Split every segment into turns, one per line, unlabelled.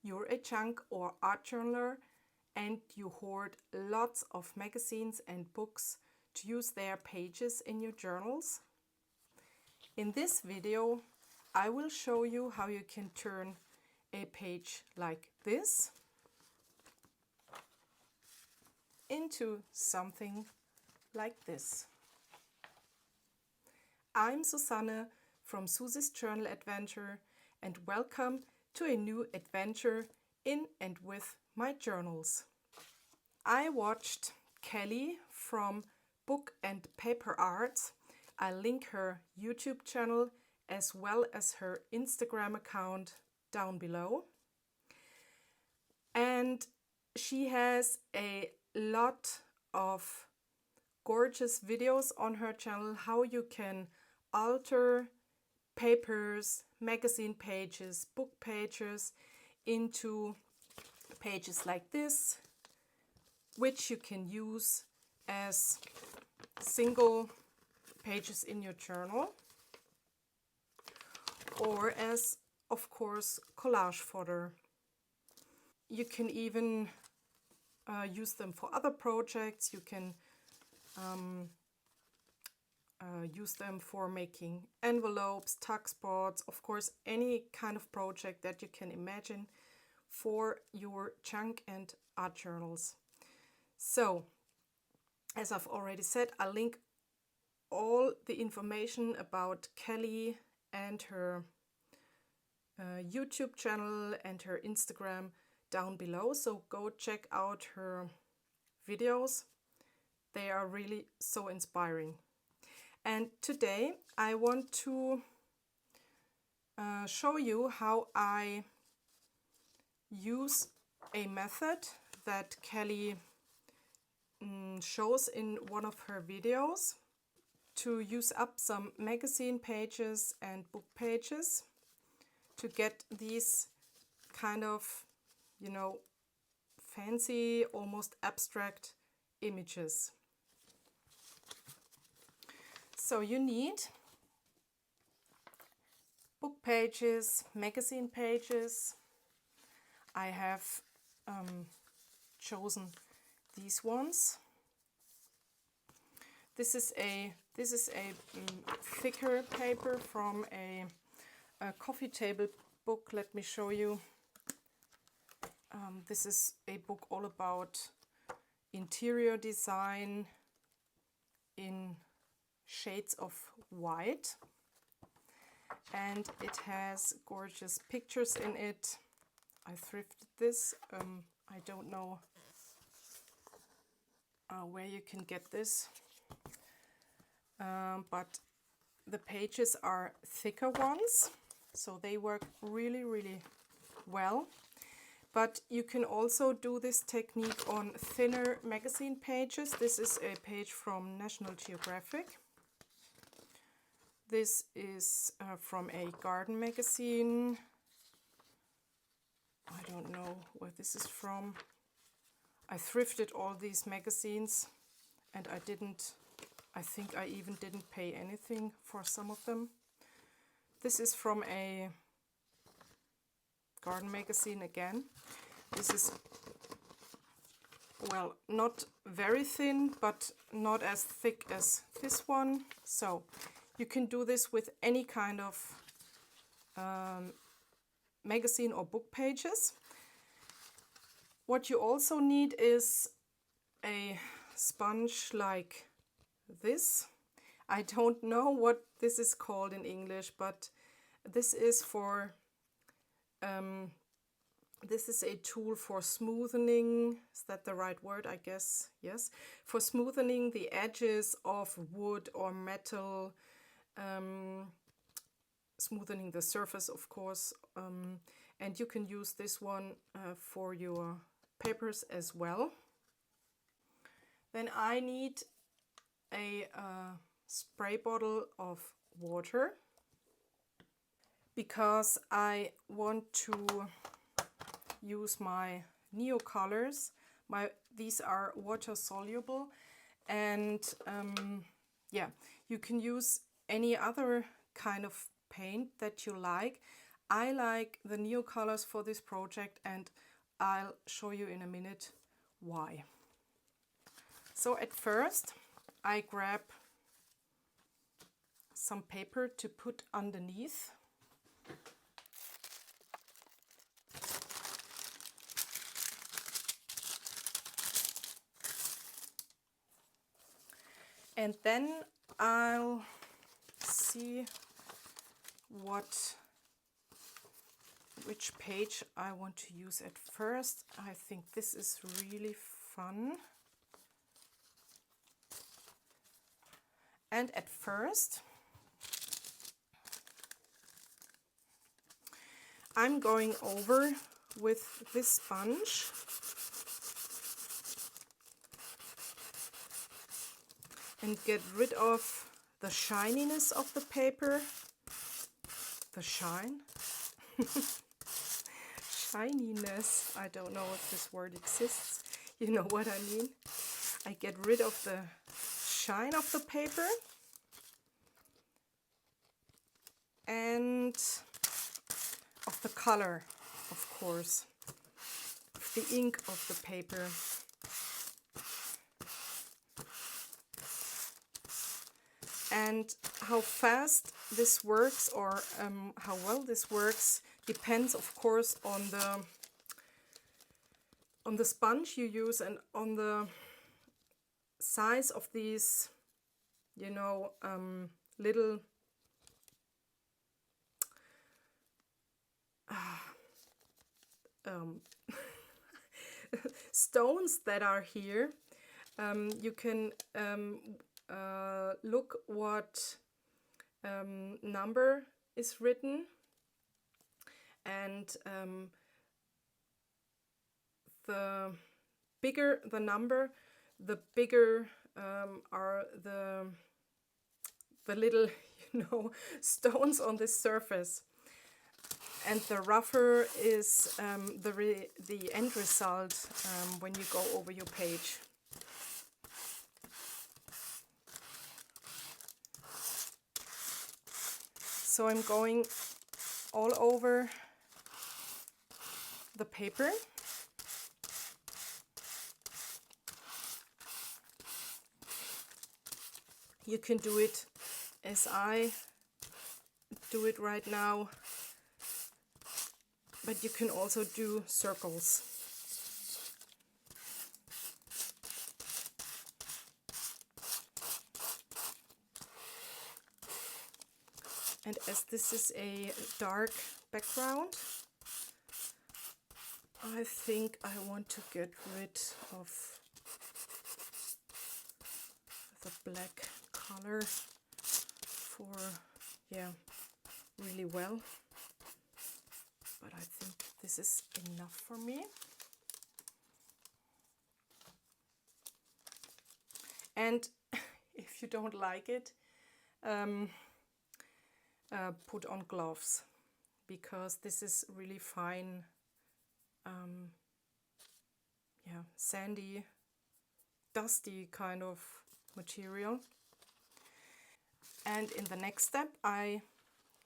you're a junk or art journaler and you hoard lots of magazines and books to use their pages in your journals. In this video, I will show you how you can turn a page like this into something like this. I'm Susanne from Susie's Journal Adventure and welcome to a new adventure in and with my journals. I watched Kelly from Book and Paper Arts. I'll link her YouTube channel as well as her Instagram account down below. And she has a lot of gorgeous videos on her channel how you can alter papers, magazine pages, book pages into pages like this, which you can use as single pages in your journal or as, of course, collage fodder. You can even use them for other projects. You can use them for making envelopes, tuck spots, of course, any kind of project that you can imagine for your junk and art journals. So, as I've already said, I'll link all the information about Kelly and her YouTube channel and her Instagram down below. So go check out her videos. They are really so inspiring. And today I want to show you how I use a method that Kelly shows in one of her videos to use up some magazine pages and book pages to get these kind of, fancy, almost abstract images. So you need book pages, magazine pages. I have chosen these ones. This is a thicker paper from a coffee table book. Let me show you. This is a book all about interior design in shades of white, and it has gorgeous pictures in it. I thrifted this. I don't know where you can get this, but the pages are thicker ones, so they work really, really well. But you can also do this technique on thinner magazine pages. This is a page from National Geographic. This is from a garden magazine. I don't know where this is from. I thrifted all these magazines and I think I even didn't pay anything for some of them. This is from a garden magazine again. This is, well, not very thin, but not as thick as this one. So you can do this with any kind of magazine or book pages. What you also need is a sponge like this. I don't know what this is called in English, but this is for this is a tool for smoothing. Is that the right word? I guess yes. For smoothing the edges of wood or metal, smoothing the surface, of course. And you can use this one for your papers as well. Then I need a spray bottle of water because I want to use my Neo colors. These are water soluble, and yeah, you can use any other kind of paint that you like. I like the neo colors for this project, and I'll show you in a minute why. So at first I grab some paper to put underneath. And then I'll see which page I want to use at first. I think this is really fun. And at first I'm going over with this sponge and get rid of the shininess of the paper. The shininess, I don't know if this word exists, you know what I mean. I get rid of the shine of the paper and of the color, of course, of the ink of the paper. And how fast this works, or how well this works, depends of course on the sponge you use and on the size of these, you know, little stones that are here. You can look what number is written, and the bigger the number, the bigger are the little, you know, stones on this surface, and the rougher is the end result when you go over your page. So I'm going all over the paper. You can do it as I do it right now, but you can also do circles. And as this is a dark background, I think I want to get rid of the black color for, yeah, really well. But I think this is enough for me. And if you don't like it, put on gloves, because this is really fine, yeah, sandy, dusty kind of material. And in the next step I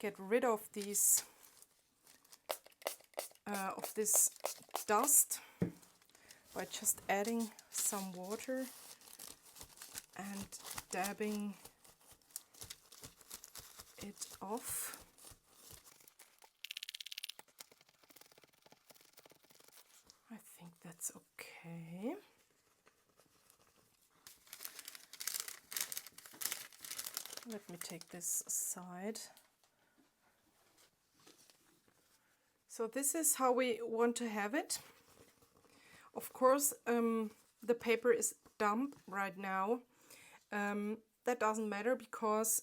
get rid of these of this dust by just adding some water and dabbing it off. I think that's okay. Let me take this aside. So this is how we want to have it. Of course, the paper is damp right now. That doesn't matter, because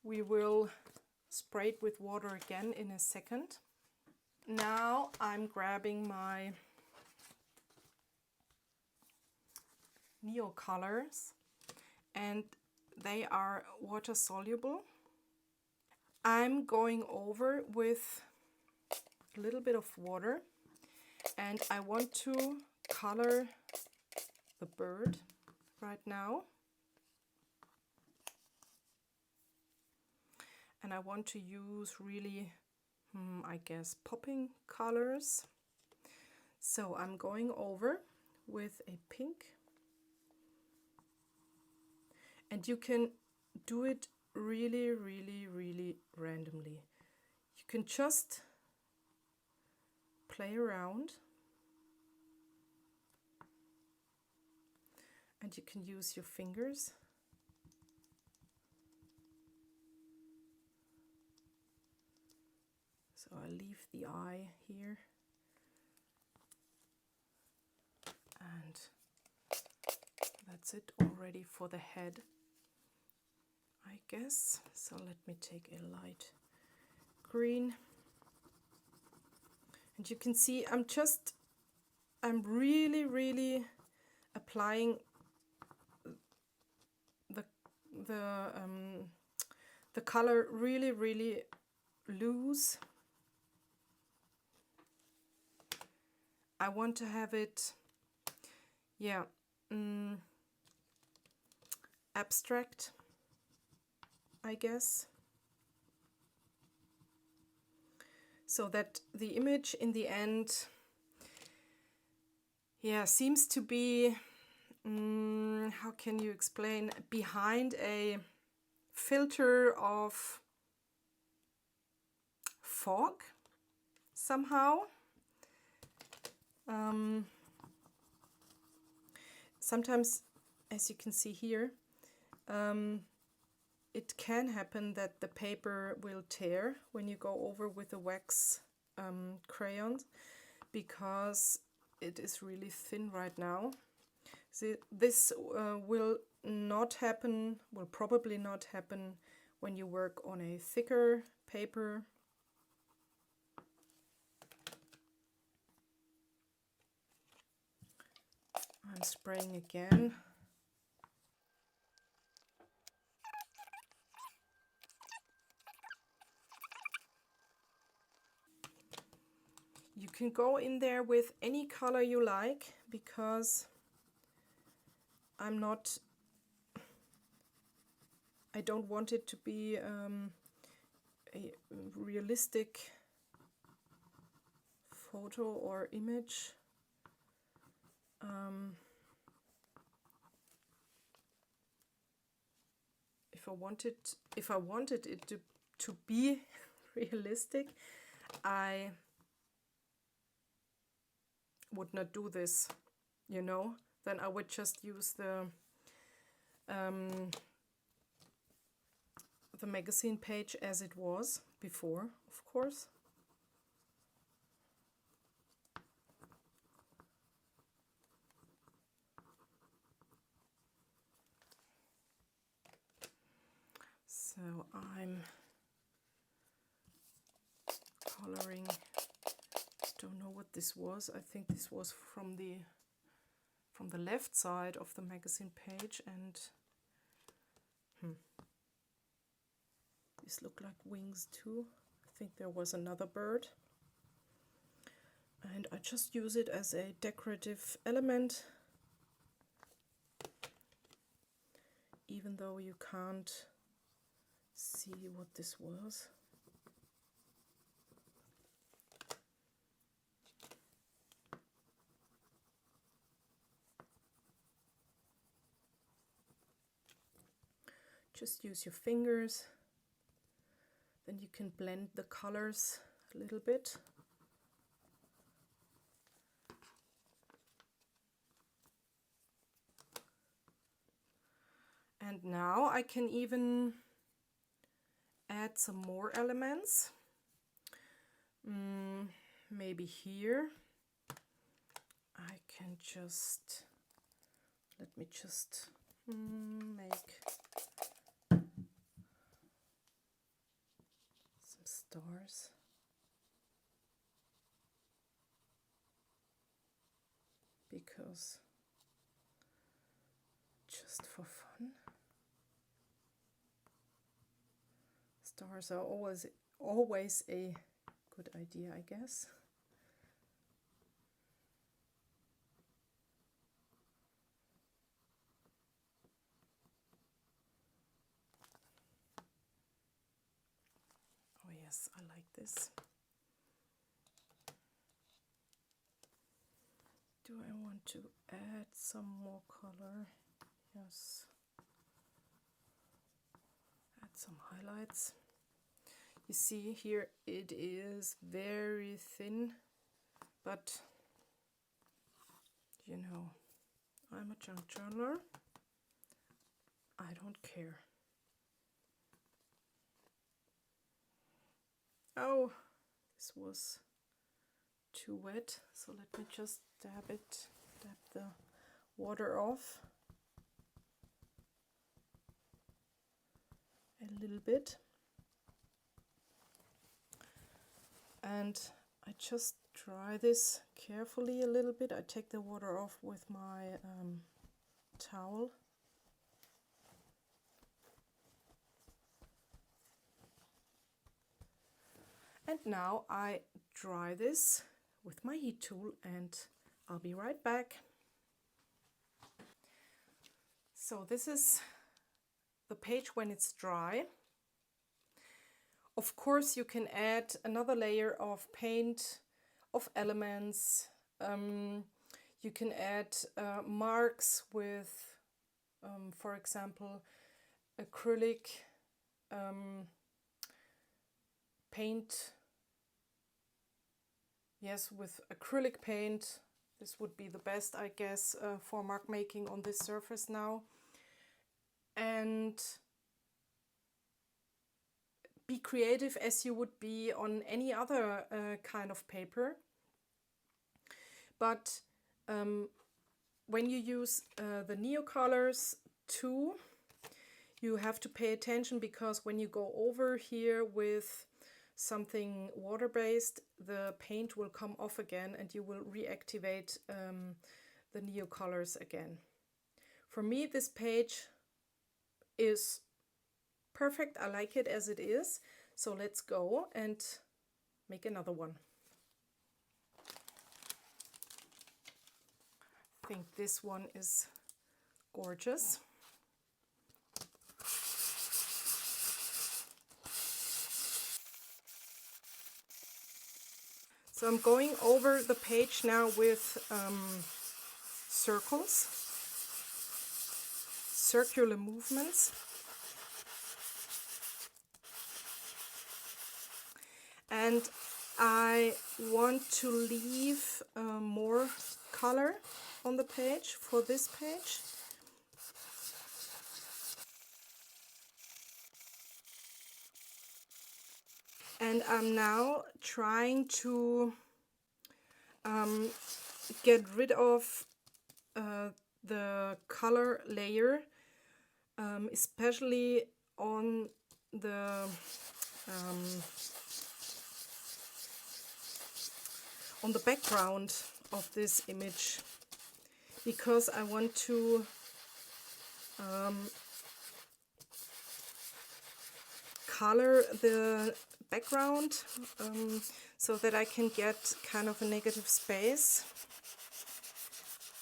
we will spray it with water again in a second. Now I'm grabbing my neo colors, and they are water soluble. I'm going over with a little bit of water, and I want to color the bird right now. and I want to use really, I guess, popping colors. So I'm going over with a pink, and you can do it really, really, really randomly. You can just play around, and you can use your fingers. So I leave the eye here, and that's it already for the head, I guess. So let me take a light green, and you can see I'm really, really applying the color really, really loose. I want to have it, yeah, abstract, I guess, so that the image in the end, yeah, seems to be, how can you explain, behind a filter of fog somehow. Sometimes, as you can see here, it can happen that the paper will tear when you go over with the wax crayons, because it is really thin right now. So this will not happen, will probably not happen when you work on a thicker paper. I'm spraying again. You can go in there with any color you like, because I don't want it to be a realistic photo or image. If I wanted it to be realistic, I would not do this, you know. Then I would just use the magazine page as it was before, of course. So I'm coloring, don't know what this was. I think this was from the left side of the magazine page, and these look like wings too. I think there was another bird, and I just use it as a decorative element, even though you can't see what this was. Just use your fingers, then you can blend the colors a little bit. And now I can even add some more elements. Maybe here I can just, let me just make some stars. Because just for fun. Stars are always a good idea, I guess. I like this. Do I want to add some more color? Yes. Add some highlights. You see here it is very thin, but you know, I'm a junk journaler. I don't care. Oh, this was too wet, so let me just dab the water off a little bit. And I just dry this carefully a little bit. I take the water off with my towel. And now I dry this with my heat tool and I'll be right back. So this is the page when it's dry. Of course you can add another layer of paint, of elements. You can add marks with, for example, acrylic paint. Yes, with acrylic paint. This would be the best, I guess, for mark making on this surface now. And be creative as you would be on any other kind of paper. But when you use the Neo colors too, you have to pay attention, because when you go over here with something water-based, the paint will come off again and you will reactivate the Neo colors again. For me, this page is perfect. I like it as it is. So let's go and make another one. I think this one is gorgeous. So I'm going over the page now with circles, circular movements. And I want to leave more color on the page for this page. And I'm now trying to get rid of the color layer, especially on the background of this image, because I want to color the background so that I can get kind of a negative space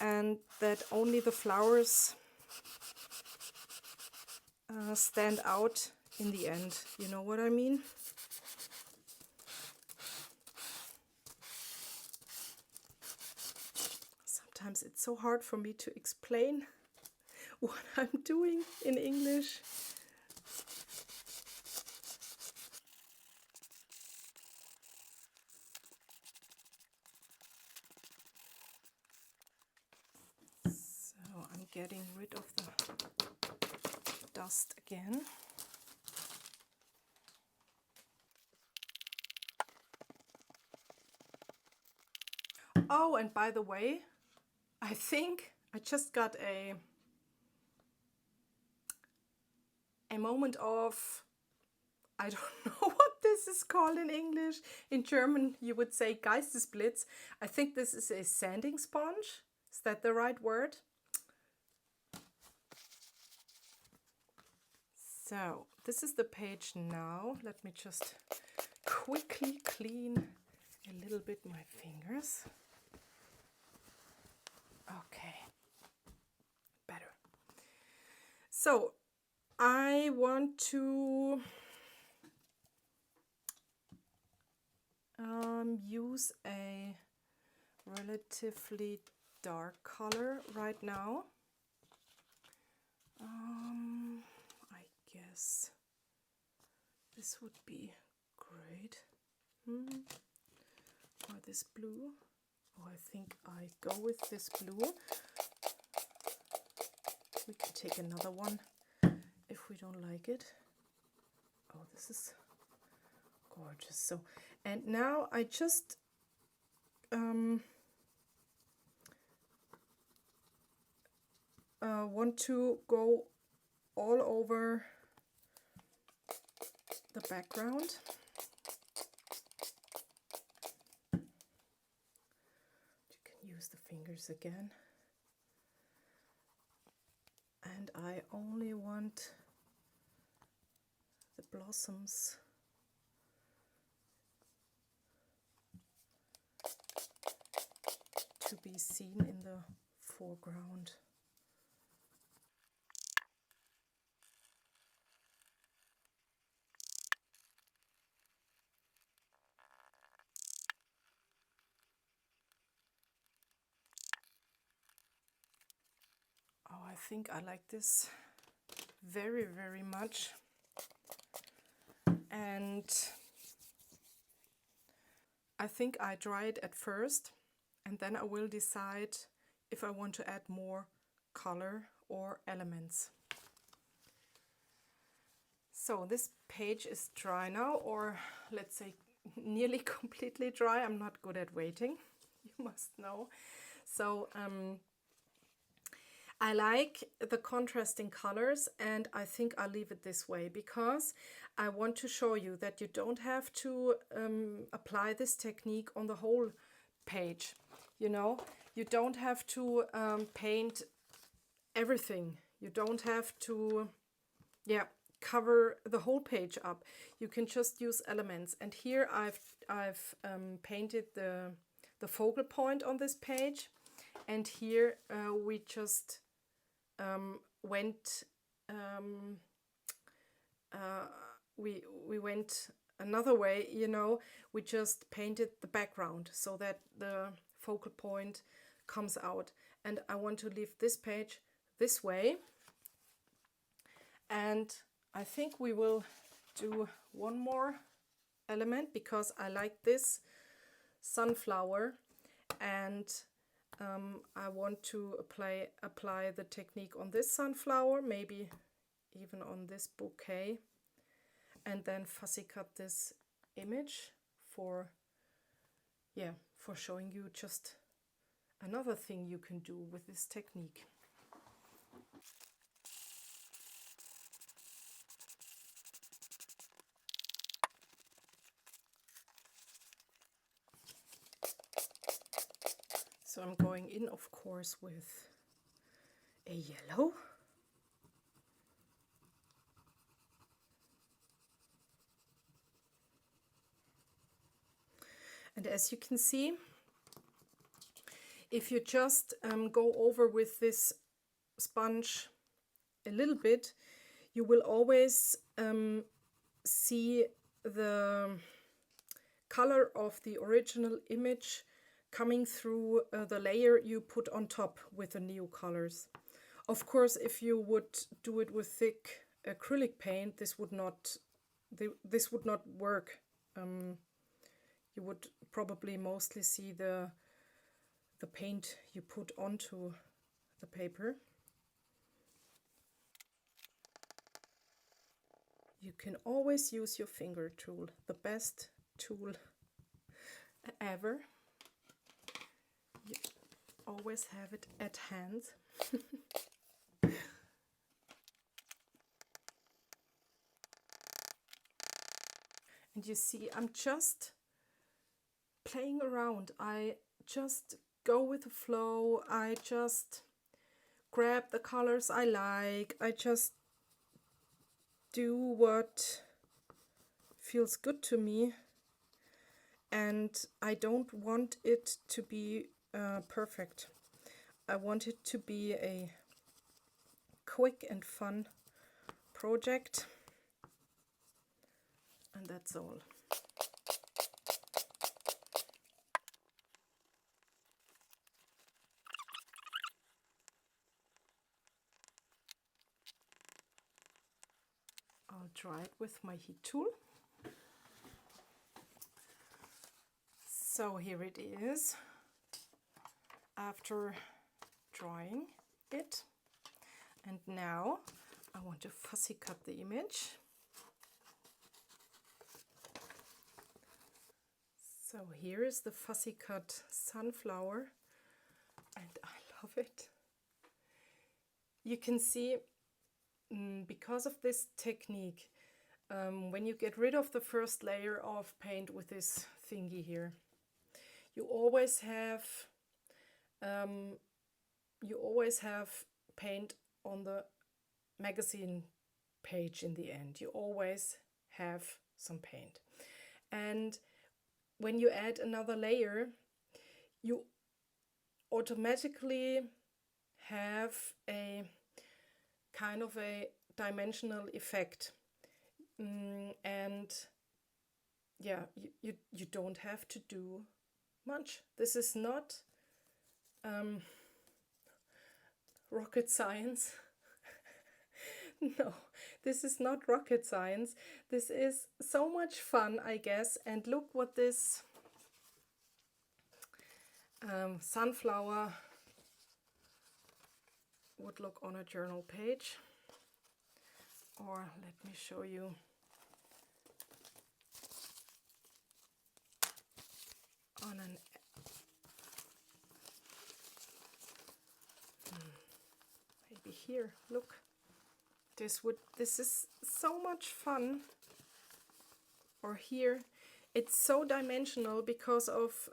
and that only the flowers stand out in the end. You know what I mean? Sometimes it's so hard for me to explain what I'm doing in English. So I'm getting rid of the dust again. Oh, and by the way, I think I just got a moment of, I don't know what this is called in English. In German you would say Geistesblitz. I think this is a sanding sponge. Is that the right word? So this is the page now. Let me just quickly clean a little bit my fingers. Okay, better. So I want to use a relatively dark color right now. I guess this would be great. Or this blue. Oh, I think I go with this blue. We can take another one if we don't like it. Oh, this is gorgeous. So, and now I just want to go all over the background. You can use the fingers again. And I only want the blossoms to be seen in the foreground. Oh, I think I like this very, very much. And I think I dry it at first, and then I will decide if I want to add more color or elements. So this page is dry now, or let's say nearly completely dry. I'm not good at waiting, you must know. So I like the contrasting colors, and I think I'll leave it this way because I want to show you that you don't have to apply this technique on the whole page. You know, you don't have to paint everything. You don't have to, cover the whole page up. You can just use elements. And here I've painted the focal point on this page, and here we just went we went another way, you know. We just painted the background so that the focal point comes out, and I want to leave this page this way. And I think we will do one more element because I like this sunflower, and I want to apply the technique on this sunflower, maybe even on this bouquet, and then fussy cut this image for showing you just another thing you can do with this technique. So I'm going in, of course, with a yellow. And as you can see, if you just go over with this sponge a little bit, you will always see the color of the original image coming through the layer you put on top with the new colors. Of course, if you would do it with thick acrylic paint, this would not work. You would probably mostly see the paint you put onto the paper. You can always use your finger tool, the best tool ever. You always have it at hand. And you see, I'm just playing around. I just go with the flow. I just grab the colors I like. I just do what feels good to me, and I don't want it to be perfect. I want it to be a quick and fun project, and that's all. try it with my heat tool. So here it is after drawing it. And now I want to fussy cut the image. So here is the fussy cut sunflower, and I love it. You can see, because of this technique, when you get rid of the first layer of paint with this thingy here, you always have paint on the magazine page in the end. You always have some paint. And when you add another layer, you automatically have a kind of a dimensional effect. And yeah, you don't have to do much. This is not rocket science. No, this is not rocket science. This is so much fun, I guess. And look what this sunflower would look on a journal page. Or let me show you. On an maybe here, look. This is so much fun. Or here, it's so dimensional because of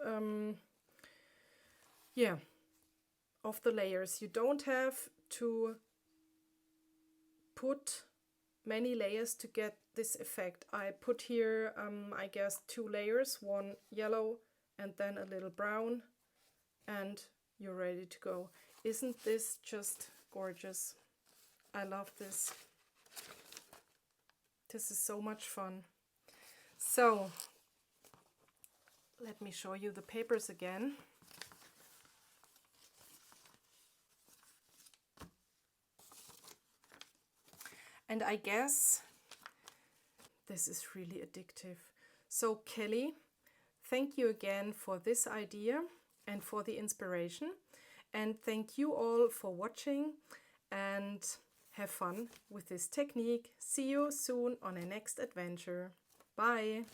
of the layers. You don't have to put many layers to get this effect. I put here I guess 2 layers, one yellow and then a little brown, and you're ready to go. Isn't this just gorgeous? I love this. This is so much fun. So let me show you the papers again. And I guess this is really addictive. So Kelly, thank you again for this idea and for the inspiration. And thank you all for watching, and have fun with this technique. See you soon on a next adventure. Bye!